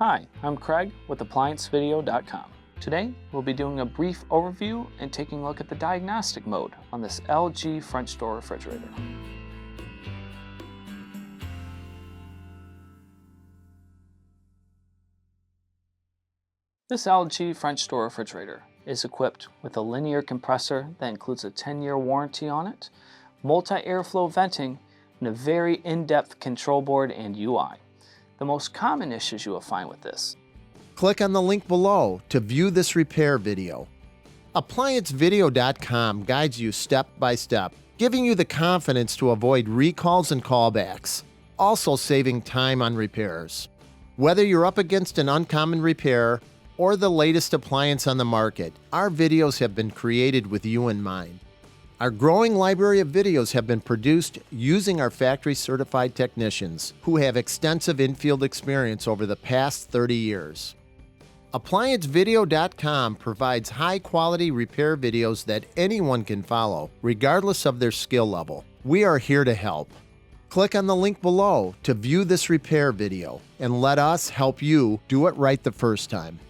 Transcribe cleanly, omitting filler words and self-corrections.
Hi, I'm Craig with ApplianceVideo.com. Today, we'll be doing a brief overview and taking a look at the diagnostic mode on this LG French door refrigerator. This LG French door refrigerator is equipped with a linear compressor that includes a 10-year warranty on it, multi-airflow venting, and a very in-depth control board and UI. The most common issues you will find with this. Click on the link below to view this repair video. ApplianceVideo.com guides you step by step, giving you the confidence to avoid recalls and callbacks, also saving time on repairs. Whether you're up against an uncommon repair or the latest appliance on the market, our videos have been created with you in mind. Our growing library of videos have been produced using our factory-certified technicians who have extensive infield experience over the past 30 years. ApplianceVideo.com provides high-quality repair videos that anyone can follow, regardless of their skill level. We are here to help. Click on the link below to view this repair video and let us help you do it right the first time.